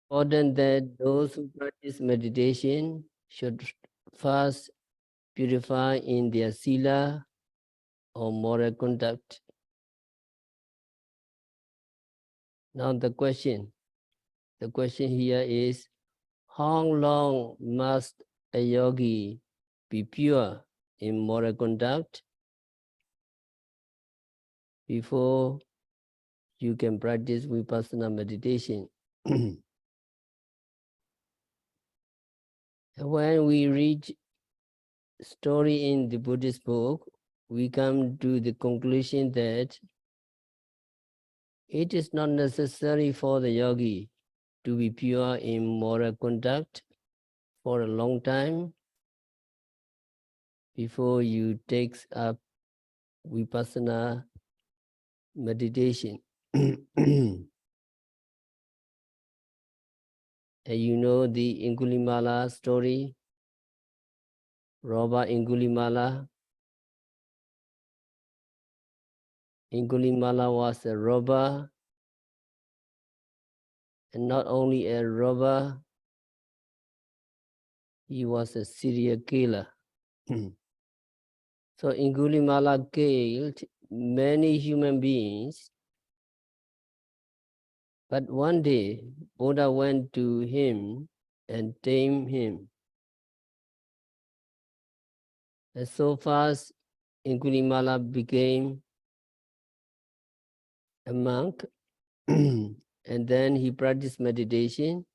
Important that those who practice meditation should first purify in their sila or moral conduct. Now the question here is, how long must a yogi be pure in moral conduct before you can practice vipassana meditation? When we read story in the Buddhist book, we come to the conclusion that it is not necessary for the yogi to be pure in moral conduct for a long time before you take up vipassana meditation. And you know the Angulimala story, robber Angulimala. Angulimala was a robber, and not only a robber, he was a serial killer. So Angulimala killed many human beings, but one day Buddha went to him and tamed him. And so fast Angulimala became a monk, and then he practiced meditation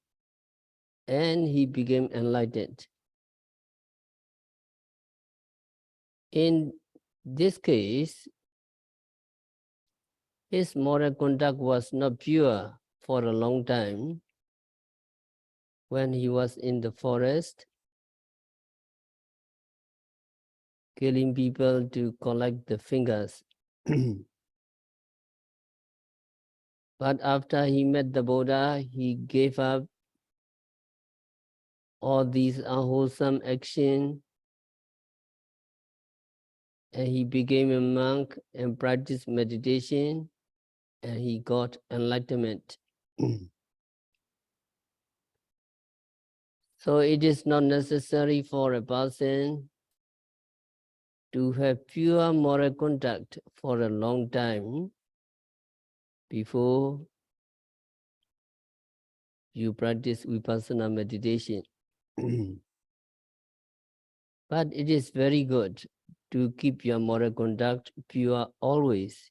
and he became enlightened. In this case, his moral conduct was not pure for a long time. When he was in the forest, killing people to collect the fingers. But after he met the Buddha, he gave up all these unwholesome action, and he became a monk and practiced meditation, and he got enlightenment. So it is not necessary for a person to have pure moral conduct for a long time before you practice vipassana meditation. But it is very good to keep your moral conduct pure always.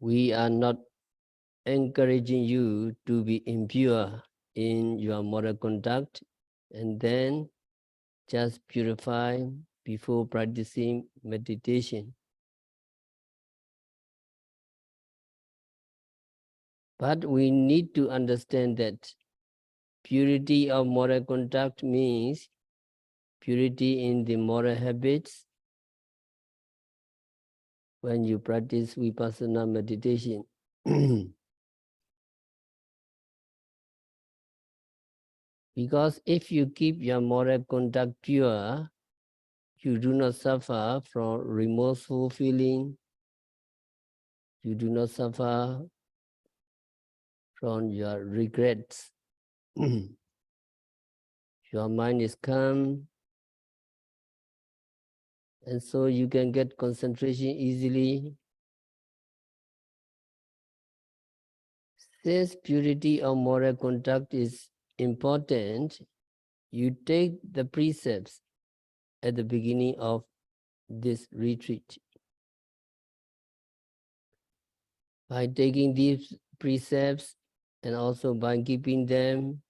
We are not encouraging you to be impure in your moral conduct and then just purify before practicing meditation. But we need to understand that purity of moral conduct means purity in the moral habits when you practice vipassana meditation. Because if you keep your moral conduct pure, you do not suffer from remorseful feeling, you do not suffer from your regrets. Your mind is calm, and so you can get concentration easily. Since purity of moral conduct is important, you take the precepts at the beginning of this retreat. By taking these precepts and also by keeping them,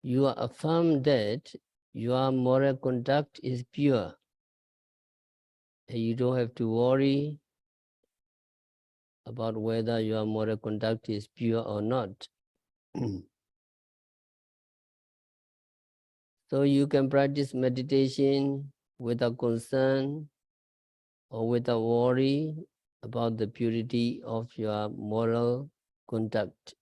you are affirmed that your moral conduct is pure. And you don't have to worry about whether your moral conduct is pure or not. So you can practice meditation without concern or without worry about the purity of your moral conduct.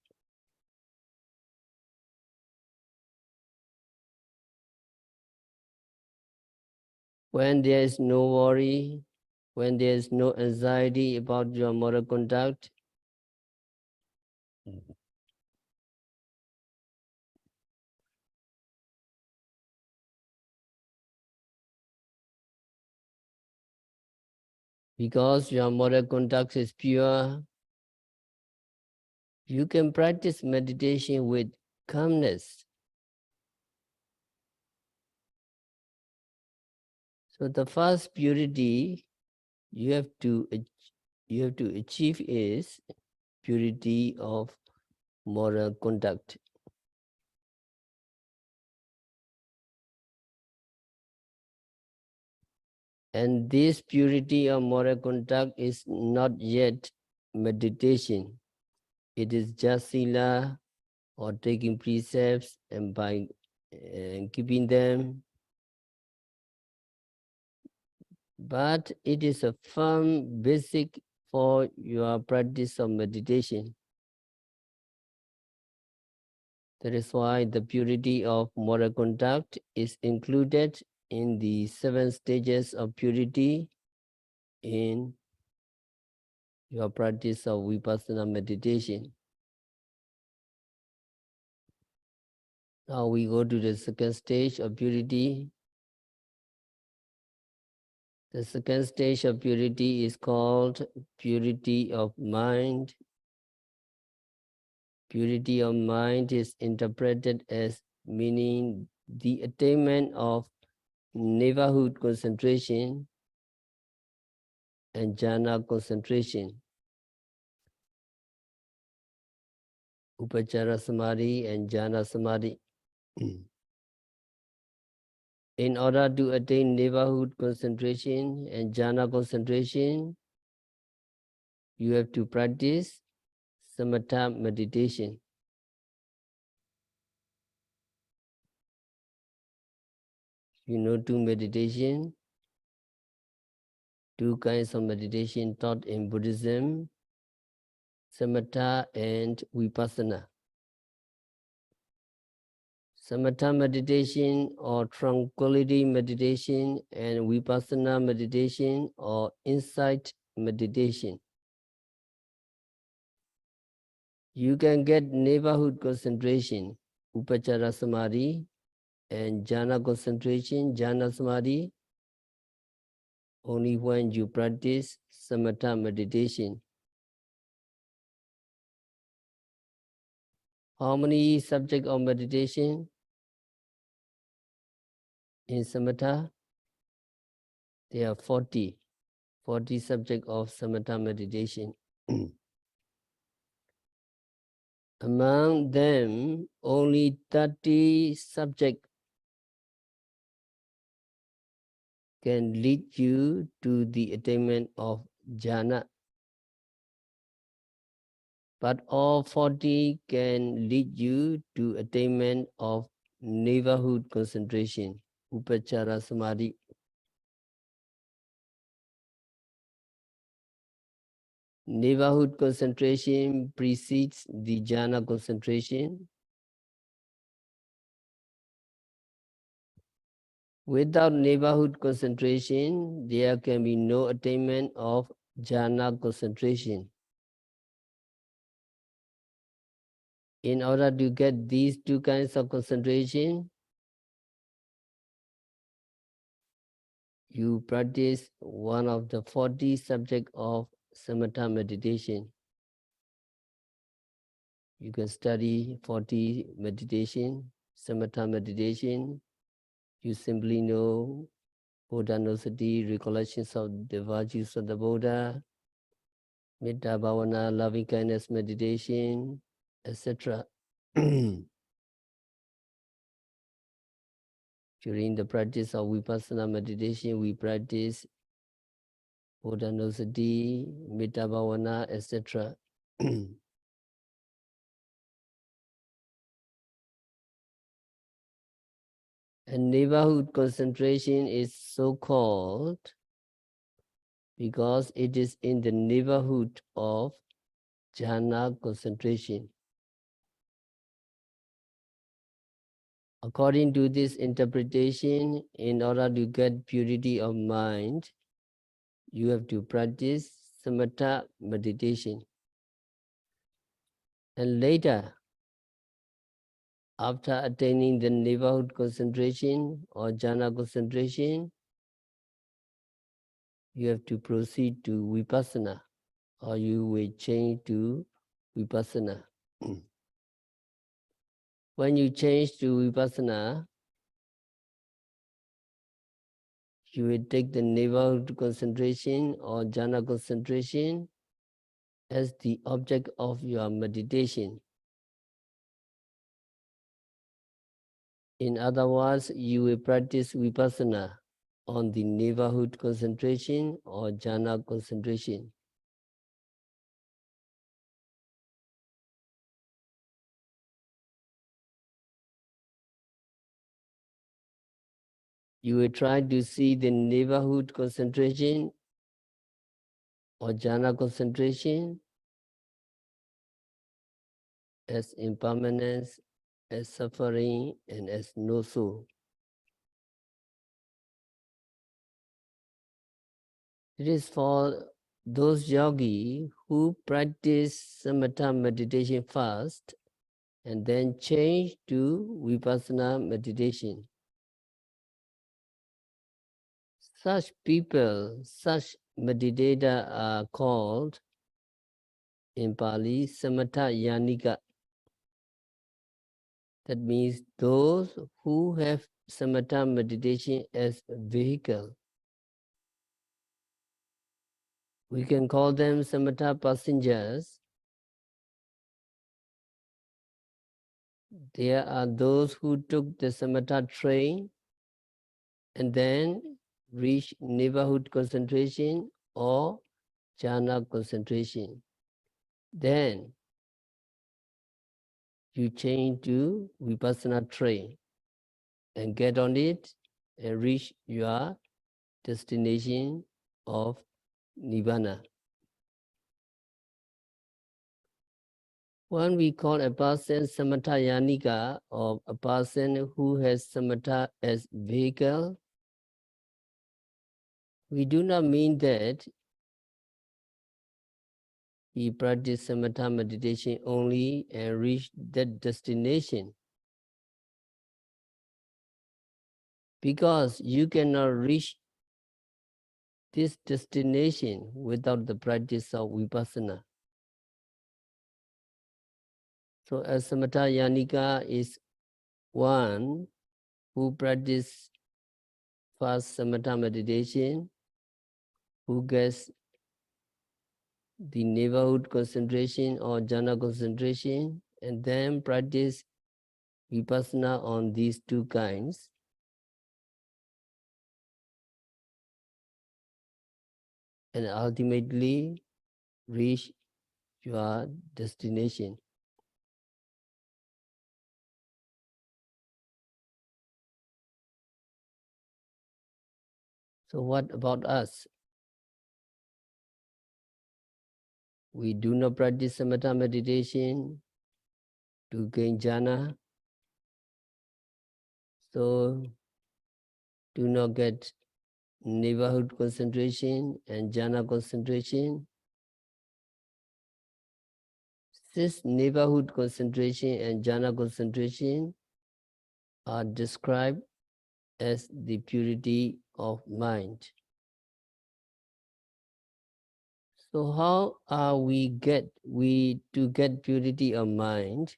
When there is no worry, when there is no anxiety about your moral conduct, because your moral conduct is pure, you can practice meditation with calmness. So the first purity you have to achieve is purity of moral conduct. And this purity of moral conduct is not yet meditation. It is just sila, or taking precepts and by keeping them. But it is a firm basic for your practice of meditation. That is why the purity of moral conduct is included in the 7 stages of purity in your practice of vipassana meditation. Now we go to the second stage of purity. The second stage of purity is called purity of mind. Purity of mind is interpreted as meaning the attainment of neighborhood concentration and jhana concentration, upachara samadhi and jhana samadhi. In order to attain neighborhood concentration and jhana concentration, you have to practice samatha meditation. You know two meditation, two kinds of meditation taught in Buddhism, samatha and vipassana. Samatha meditation or tranquility meditation and vipassana meditation or insight meditation. You can get neighborhood concentration, upachara samadhi, and jhana concentration, jhana samadhi, only when you practice samatha meditation. How many subjects of meditation in samatha? There are 40 subjects of samatha meditation. Among them, only 30 subjects can lead you to the attainment of jhana. But all 40 can lead you to attainment of neighborhood concentration, upachara samadhi. Neighborhood concentration precedes the jhana concentration. Without neighborhood concentration, there can be no attainment of jhana concentration. In order to get these two kinds of concentration, you practice one of the 40 subjects of samatha meditation. You can study 40 meditation, samatha meditation. You simply know Buddhanosati, recollections of the virtues of the Buddha, Metta Bhavana, loving kindness meditation, etc. During the practice of vipassana meditation, we practice Buddhanosati, Metta Bhavana, etc. And neighborhood concentration is so called because it is in the neighborhood of jhana concentration. According to this interpretation, in order to get purity of mind, you have to practice samatha meditation. And later, after attaining the neighborhood concentration or jhana concentration, you have to proceed to vipassana, or you will change to vipassana. When you change to vipassana, you will take the neighborhood concentration or jhana concentration as the object of your meditation. In other words, you will practice vipassana on the neighborhood concentration or jhana concentration. You will try to see the neighborhood concentration or jhana concentration as impermanence, as suffering, and as no soul. It is for those yogis who practice samatha meditation first and then change to vipassana meditation. Such people, such meditators are called in Pali samatha yanika. That means those who have samatha meditation as a vehicle. We can call them samatha passengers. There are those who took the samatha train and then reach neighborhood concentration or jhana concentration. Then you change to vipassana train and get on it and reach your destination of nibbana. When we call a person samatha yanika, or a person who has samatha as vehicle, we do not mean that he practiced samatha meditation only and reached that destination. Because you cannot reach this destination without the practice of vipassana. So a samatha yanika is one who practice first samatha meditation, who gets the neighborhood concentration or jhana concentration, and then practice vipassana on these two kinds. And ultimately reach your destination. So what about us? We do not practice samatha meditation to gain jhana, so do not get neighborhood concentration and jhana concentration. This neighborhood concentration and jhana concentration are described as the purity of mind. So how are we to get purity of mind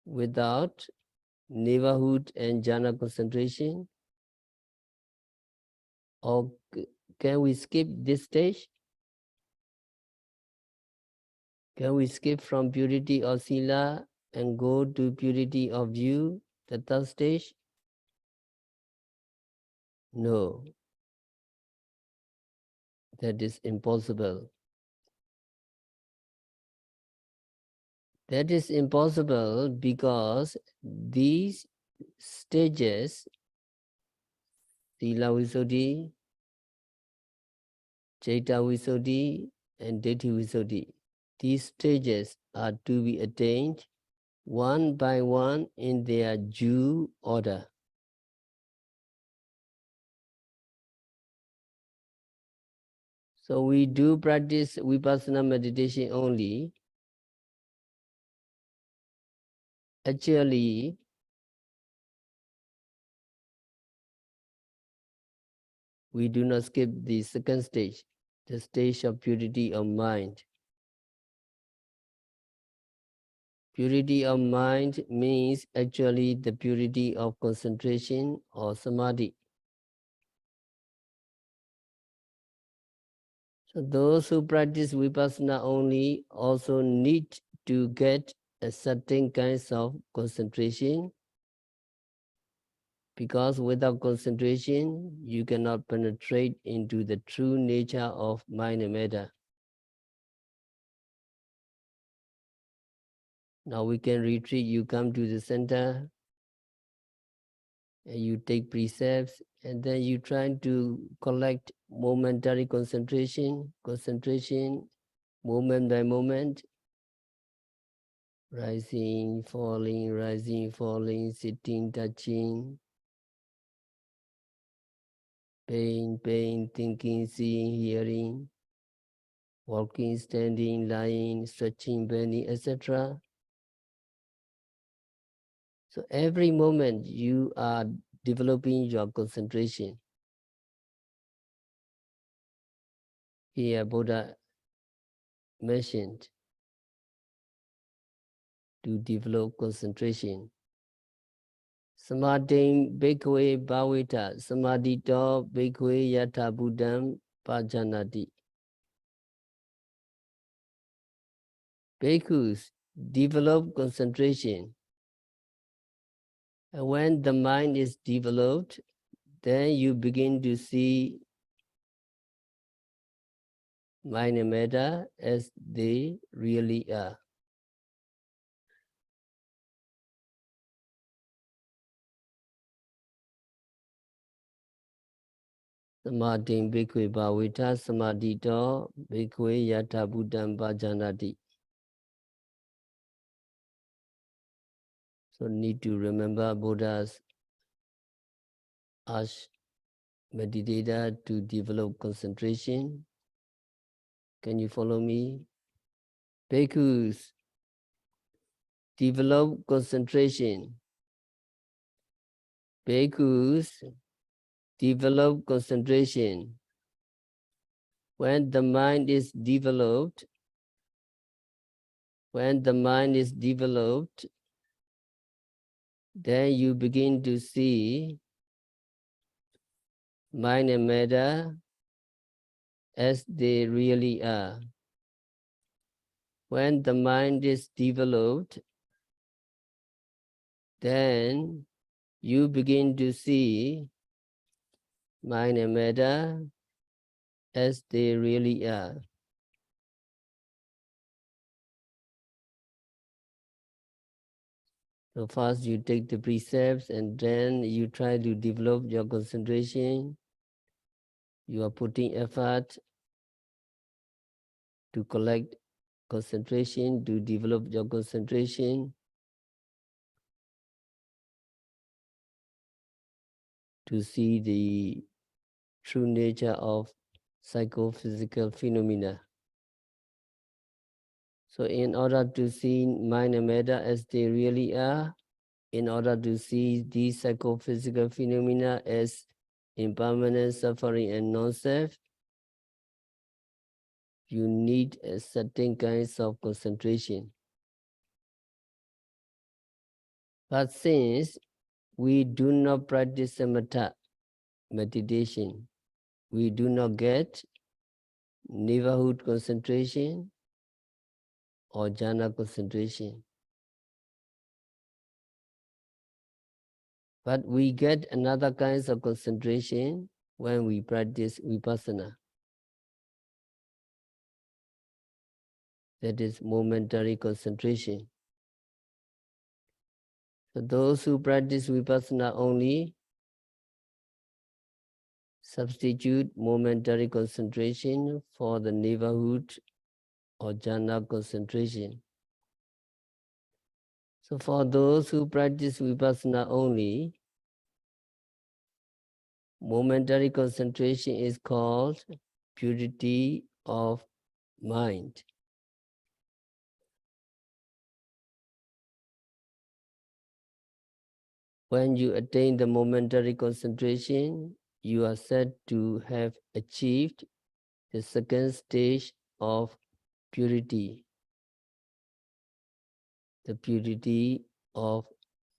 without neighborhood and jhana concentration? Or can we skip this stage? Can we skip from purity of sila and go to purity of view, the third stage? No, that is impossible. That is impossible because these stages, Sila-Visuddhi, Citta-Visuddhi, and Ditthi-Visuddhi, these stages are to be attained one by one in their due order. So we do practice Vipassana meditation only. Actually, we do not skip the second stage, the stage of purity of mind. Purity of mind means actually the purity of concentration or samadhi. So those who practice Vipassana only also need to get a certain kinds of concentration, because without concentration, you cannot penetrate into the true nature of mind and matter. Now we can retreat, you come to the center, and you take precepts, and then you try to collect momentary concentration, moment by moment, rising, falling, sitting, touching, pain, thinking, seeing, hearing, walking, standing, lying, stretching, bending, etc. So every moment you are developing your concentration. Here Buddha mentioned to develop concentration. Samadhi bhikkhave bhavita, samadhito bhikkhave yatha buddham pajanati. Bhikkhus develop concentration. And when the mind is developed, then you begin to see mind and matter as they really are. Samadhi bhikkhave bhavita, samadhito bhikkhave yatha buddham pajanati. So need to remember Buddha's asked meditator to develop concentration. Can you follow me? Bhikkhus develop concentration. Bhikkhus develop concentration. When the mind is developed, then you begin to see mind and matter as they really are. When the mind is developed, then you begin to see mind and matter as they really are. So first you take the precepts and then you try to develop your concentration. You are putting effort to collect concentration, to develop your concentration, to see the true nature of psychophysical phenomena. So in order to see mind and matter as they really are, in order to see these psychophysical phenomena as impermanent, suffering, and non-self, you need a certain kinds of concentration. But since we do not practice samatha meditation, we do not get neighborhood concentration or jhana concentration. But we get another kinds of concentration when we practice vipassana. That is momentary concentration. So those who practice vipassana only substitute momentary concentration for the neighborhood or jhana concentration. So for those who practice vipassana only, momentary concentration is called purity of mind. When you attain the momentary concentration, you are said to have achieved the second stage of purity, the purity of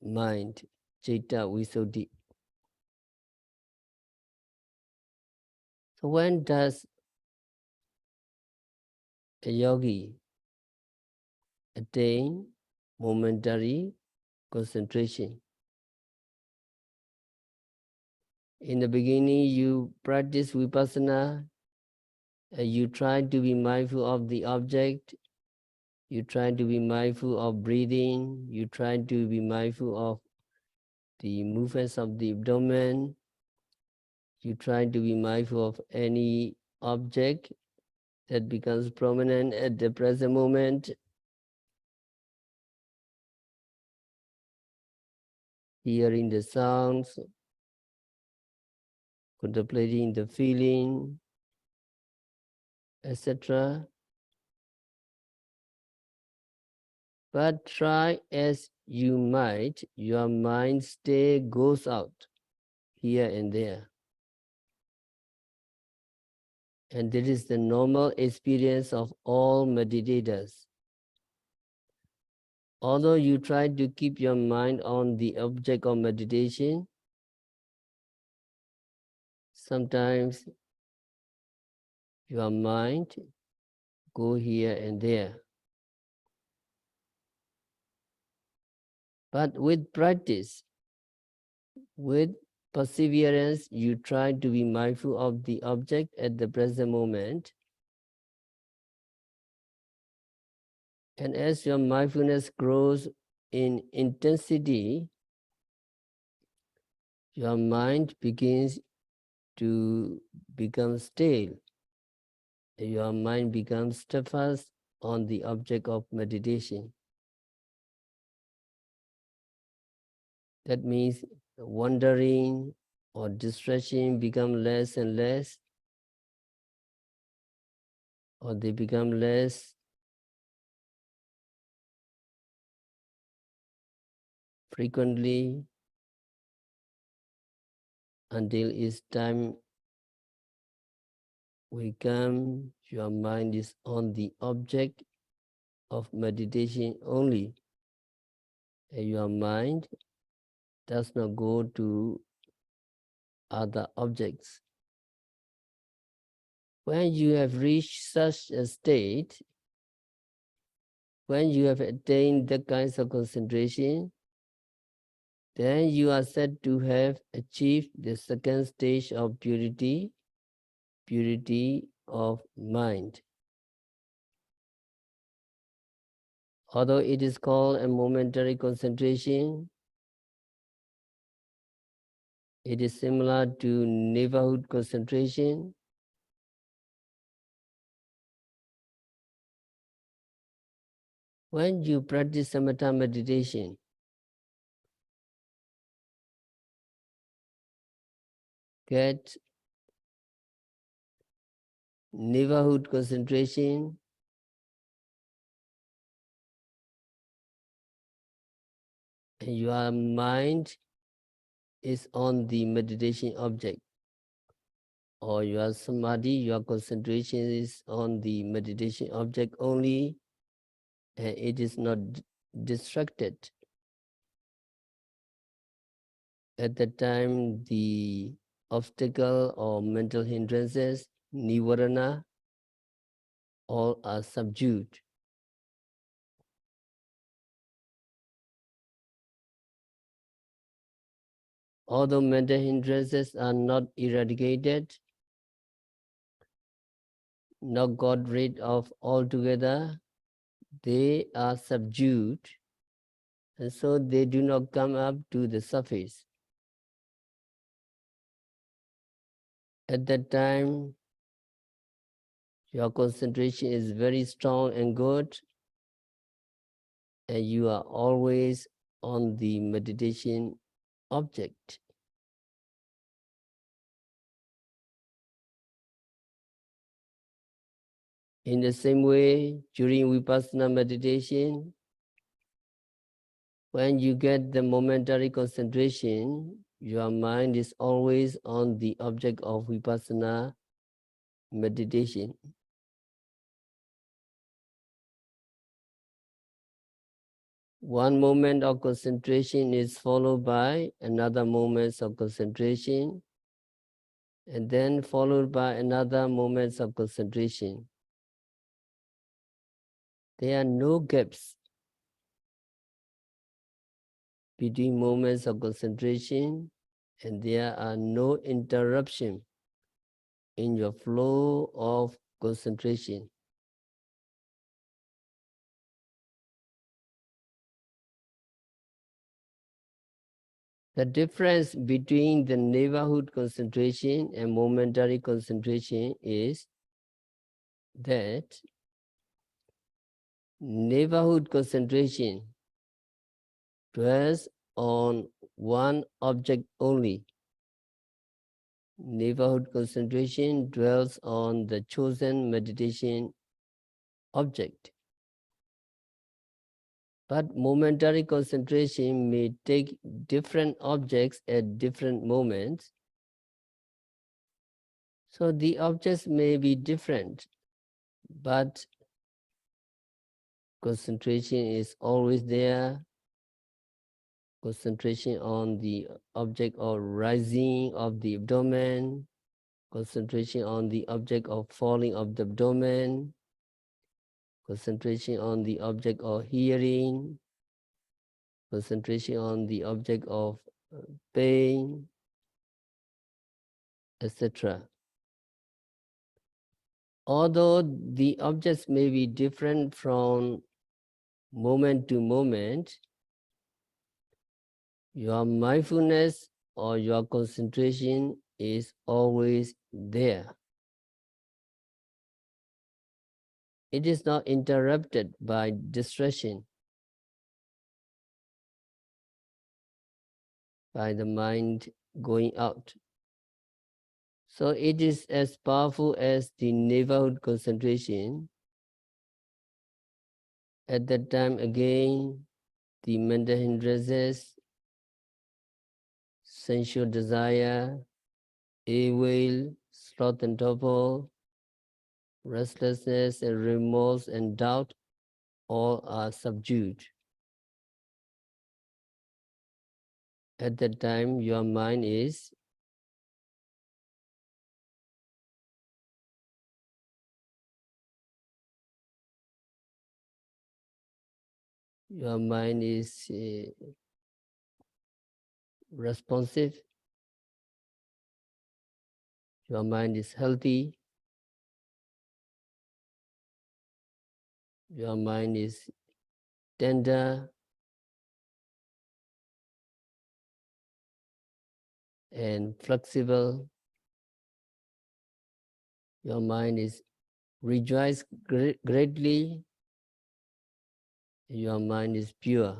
mind, Citta Visuddhi. So when does a yogi attain momentary concentration? In the beginning, you practice vipassana, you try to be mindful of the object, you try to be mindful of breathing, you try to be mindful of the movements of the abdomen, you try to be mindful of any object that becomes prominent at the present moment. Hearing the sounds, contemplating the feeling, etc. But try as you might, your mind still goes out here and there. And this is the normal experience of all meditators. Although you try to keep your mind on the object of meditation, sometimes your mind go here and there. But with practice, with perseverance, you try to be mindful of the object at the present moment. And as your mindfulness grows in intensity, your mind begins to become stale. Your mind becomes steadfast on the object of meditation. That means wandering or distraction become less and less, or they become less frequently until it's time we come, your mind is on the object of meditation only. And your mind does not go to other objects. When you have reached such a state, when you have attained the kinds of concentration, then you are said to have achieved the second stage of purity, purity of mind. Although it is called a momentary concentration, it is similar to neighborhood concentration. When you practice samatha meditation, get neighborhood concentration, and your mind is on the meditation object, or your samadhi, your concentration is on the meditation object only, and it is not distracted. At that time, the obstacle or mental hindrances, nivarana, all are subdued. Although mental hindrances are not eradicated, not got rid of altogether, they are subdued, and so they do not come up to the surface. At that time, your concentration is very strong and good, and you are always on the meditation object. In the same way, during Vipassana meditation, when you get the momentary concentration, your mind is always on the object of Vipassana meditation. One moment of concentration is followed by another moment of concentration, and then followed by another moment of concentration. There are no gaps between moments of concentration, and there are no interruption in your flow of concentration. The difference between the neighborhood concentration and momentary concentration is that neighborhood concentration dwells on one object only. Neighborhood concentration dwells on the chosen meditation object. But momentary concentration may take different objects at different moments. So the objects may be different, but concentration is always there. Concentration on the object of rising of the abdomen, concentration on the object of falling of the abdomen, concentration on the object of hearing, concentration on the object of pain, etc. Although the objects may be different from moment to moment, your mindfulness or your concentration is always there. It is not interrupted by distraction, by the mind going out. So it is as powerful as the neighborhood concentration. At that time again, the mental hindrances, sensual desire, ill will, sloth and torpor, restlessness and remorse and doubt, all are subdued. At that time, your mind is responsive, your mind is healthy, your mind is tender and flexible, your mind is rejoiced greatly, your mind is pure.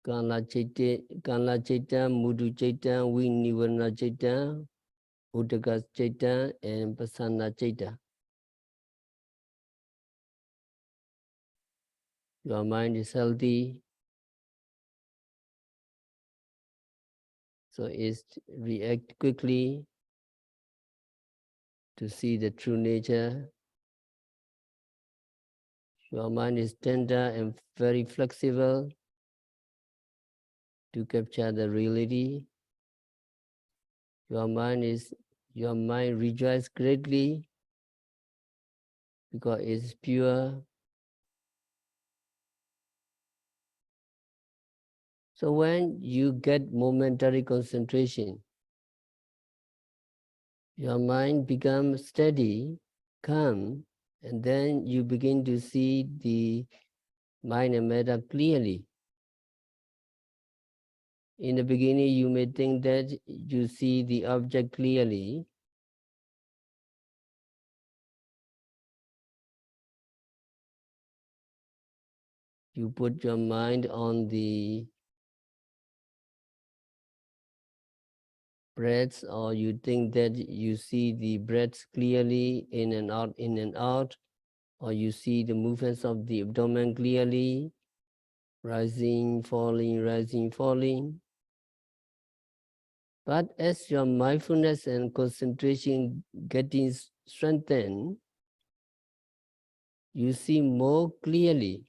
Kala Chaita, Mudu Chaita, Vinivana Chaita, Uddaka Chaita, and Pasana Chaita. Your mind is healthy, so it react quickly to see the true nature. Your mind is tender and very flexible to capture the reality. Your mind rejoices greatly because it's pure. So when you get momentary concentration, your mind becomes steady, calm, and then you begin to see the mind and matter clearly. In the beginning, you may think that you see the object clearly, You put your mind on the breaths, or you think that you see the breaths clearly in and out, or you see the movements of the abdomen clearly, rising, falling. But as your mindfulness and concentration getting strengthened, you see more clearly.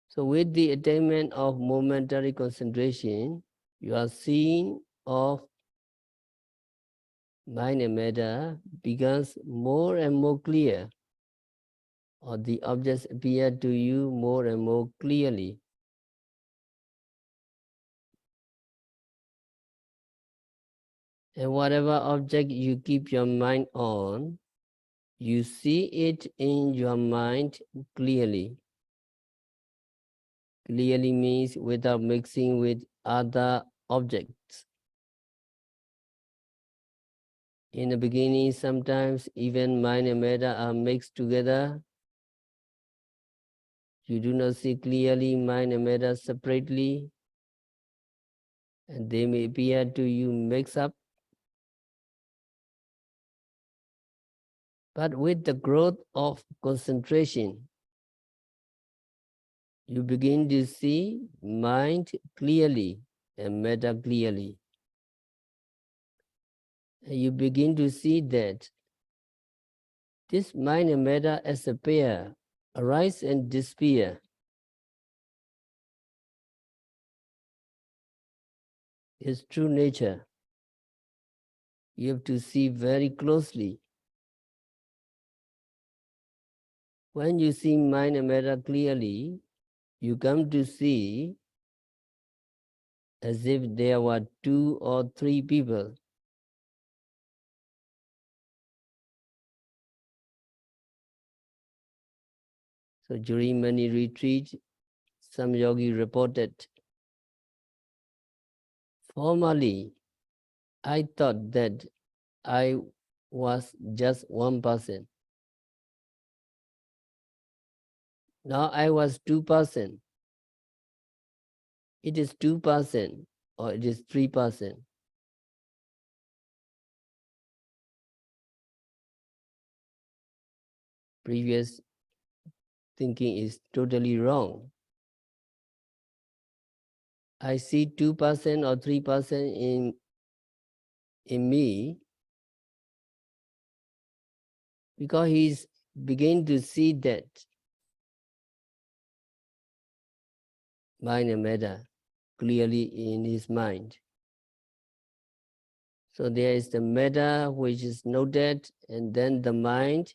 So with the attainment of momentary concentration, you are seeing of mind and matter becomes more and more clear, or the objects appear to you more and more clearly. And whatever object you keep your mind on, you see it in your mind clearly. Clearly means without mixing with other objects. In the beginning, sometimes even mind and matter are mixed together. You do not see clearly mind and matter separately, and they may appear to you mixed up. But with the growth of concentration, you begin to see mind clearly and matter clearly. And you begin to see that this mind and matter as a pair arise and disappear. Its true nature. You have to see very closely. When you see mind and matter clearly, you come to see as if there were 2 or 3 people. So during many retreats, some yogi reported, formerly, I thought that I was just one person. Now I was 2%. It is 2% or it is 3%. Previous thinking is totally wrong. I see 2% or 3% in me because he's beginning to see that mind and matter clearly in his mind. So there is the matter which is noted, and then the mind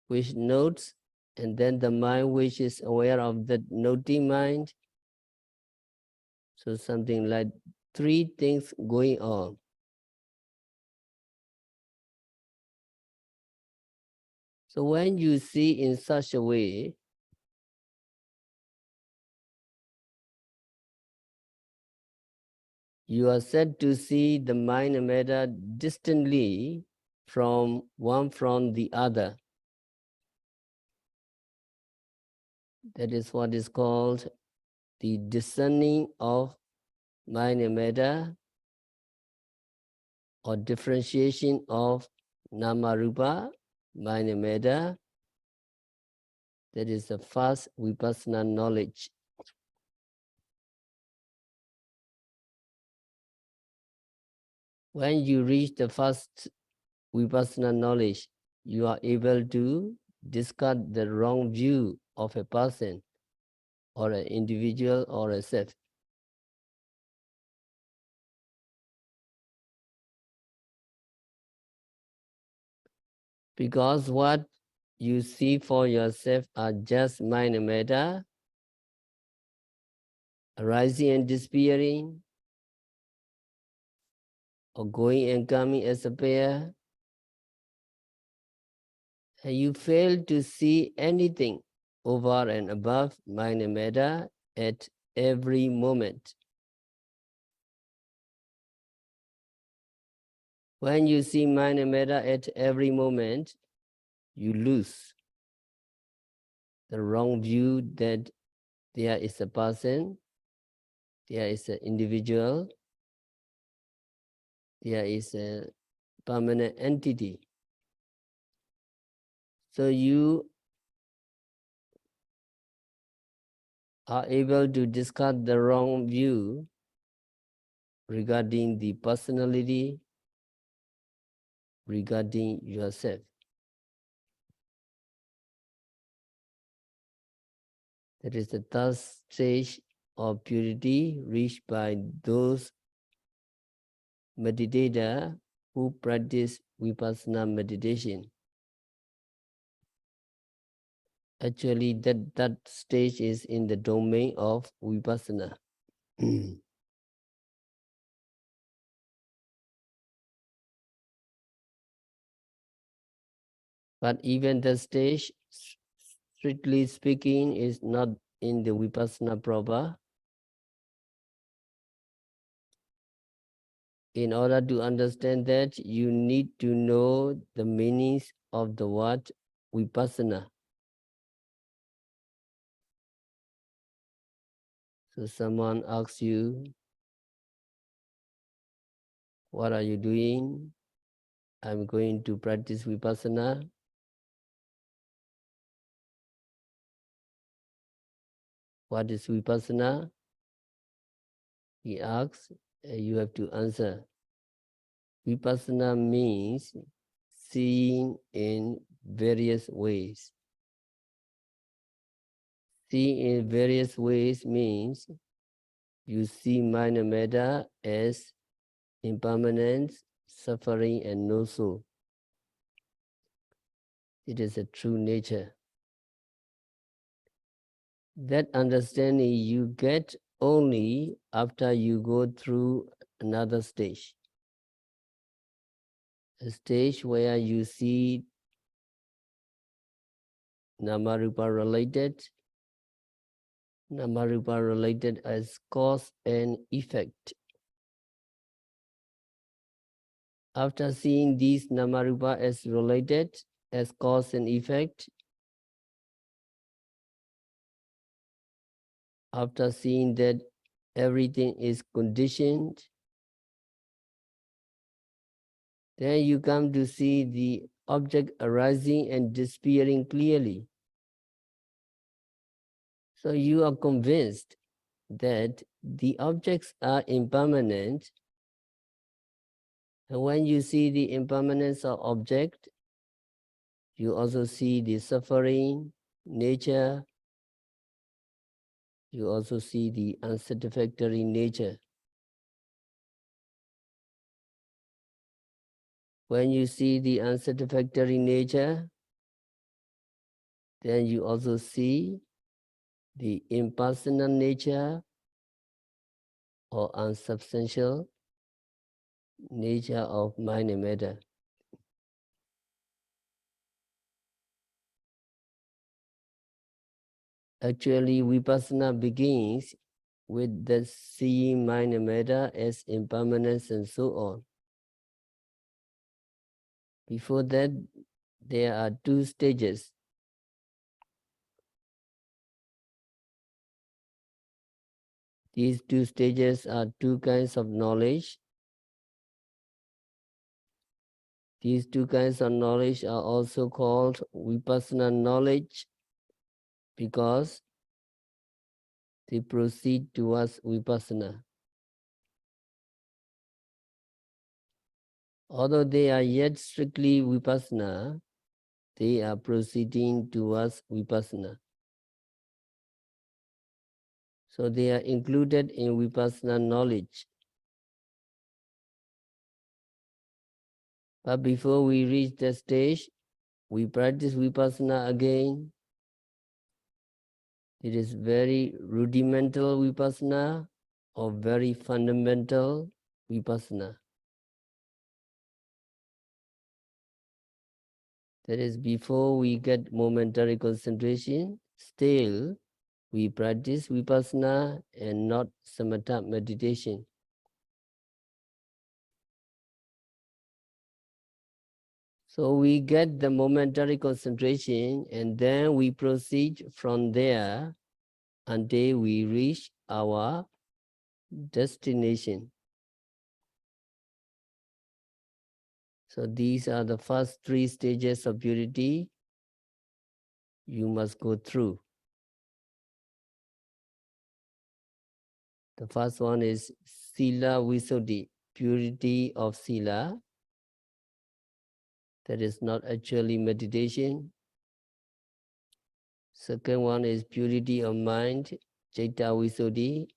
which notes, and then the mind which is aware of the noting mind. So something like 3 things going on. So when you see in such a way, you are said to see the mind and matter distantly from one from the other. That is what is called the discerning of mind and matter, or differentiation of nama rupa, mind and matter. That is the first vipassana knowledge. When you reach the first vipassana knowledge, you are able to discard the wrong view of a person or an individual or a set. Because what you see for yourself are just mind and matter, arising and disappearing, or going and coming as a pair, and you fail to see anything over and above mind and matter at every moment. When you see mind and matter at every moment, you lose. the wrong view that there is a person, there is an individual, there is a permanent entity. So you are able to discard the wrong view regarding the personality, regarding yourself. That is the third stage of purity reached by those meditators who practice vipassana meditation. Actually, that stage is in the domain of vipassana. But even the stage, strictly speaking, is not in the vipassana proper. In order to understand that, you need to know the meanings of the word vipassana. So someone asks you, what are you doing? I'm going to practice vipassana. What is vipassana? He asks, you have to answer. Vipassana means seeing in various ways. Seeing in various ways means you see minor matter as impermanence, suffering, and no soul. It is a true nature. That understanding you get only after you go through another stage. A stage where you see Namarupa related as cause and effect. After seeing these Namarupa as related as cause and effect, after seeing that everything is conditioned, then you come to see the object arising and disappearing clearly. So you are convinced that the objects are impermanent. And when you see the impermanence of object, you also see the suffering nature. You also see the unsatisfactory nature. When you see the unsatisfactory nature, then you also see the impersonal nature or unsubstantial nature of mind and matter. Actually, vipassana begins with the seeing mind and matter as impermanence and so on. Before that, there are two stages. These two stages are two kinds of knowledge. These two kinds of knowledge are also called vipassana knowledge because they proceed towards vipassana. Although they are yet strictly vipassana, they are proceeding towards vipassana. So they are included in vipassana knowledge. But before we reach that stage, we practice vipassana again. It is very rudimental vipassana or very fundamental vipassana. That is, before we get momentary concentration, still we practice vipassana and not samatha meditation. So we get the momentary concentration and then we proceed from there until we reach our destination. So these are the first 3 stages of purity you must go through. The first one is Sila-Visuddhi, purity of Sila. That is not actually meditation. Second one is purity of mind, Citta-Visuddhi.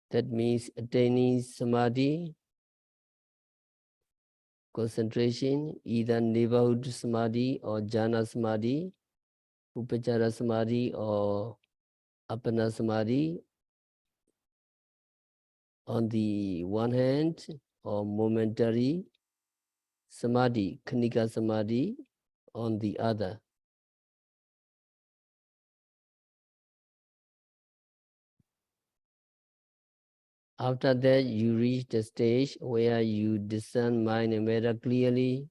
That means attaining samadhi, concentration, either neighborhood samadhi or jhana samadhi, upachara samadhi or appana samadhi on the one hand, or momentary samadhi, khanika samadhi on the other. After that, you reach the stage where you discern mind and matter clearly.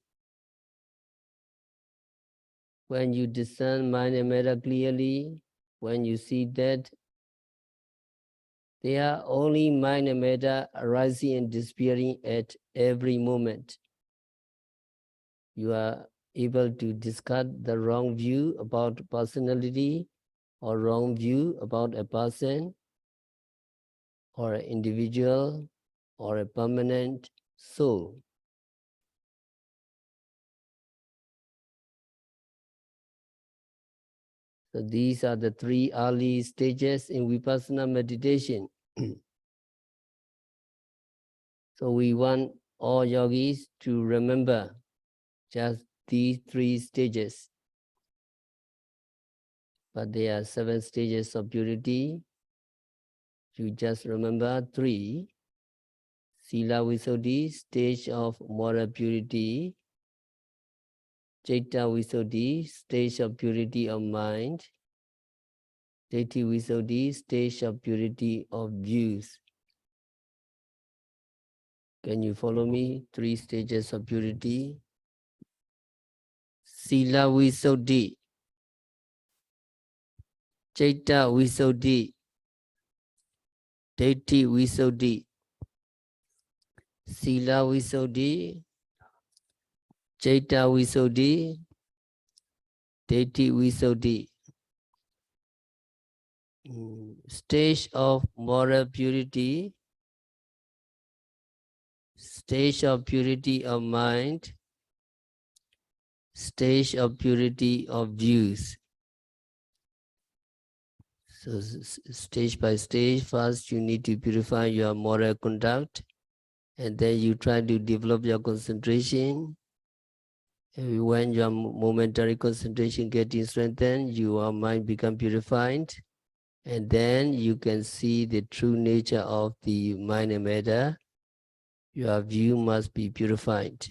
When you discern mind and matter clearly, when you see that they are only mind and matter arising and disappearing at every moment, you are able to discard the wrong view about personality or wrong view about a person or an individual or a permanent soul. So these are the 3 early stages in Vipassana meditation. So we want all yogis to remember just these 3 stages. But there are 7 stages of purity. You just remember 3. Sila-Visuddhi, stage of moral purity. Citta-Visuddhi, stage of purity of mind. Ditthi-Visuddhi, stage of purity of views. Can you follow me? 3 stages of purity. Sila-Visuddhi, Citta-Visuddhi, Ditthi-Visuddhi. Sila-Visuddhi, Citta-Visuddhi, Ditthi-Visuddhi. Stage of moral purity, stage of purity of mind, stage of purity of views. So stage by stage, first you need to purify your moral conduct, and then you try to develop your concentration. And when your momentary concentration getting strengthened, your mind become purified, and then you can see the true nature of the mind and matter. Your view must be purified.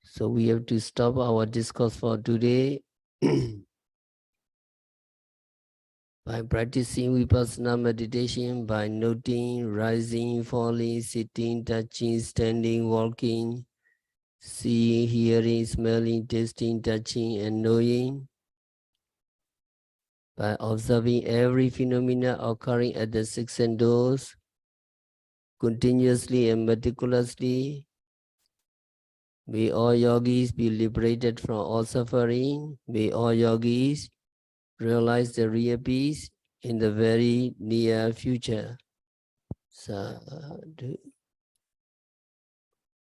So we have to stop our discourse for today. By practicing Vipassana meditation, by noting, rising, falling, sitting, touching, standing, walking, seeing, hearing, smelling, tasting, touching, and knowing, by observing every phenomena occurring at the 6 senses, continuously and meticulously, may all yogis be liberated from all suffering. May all yogis realize the real peace in the very near future. Sadhu.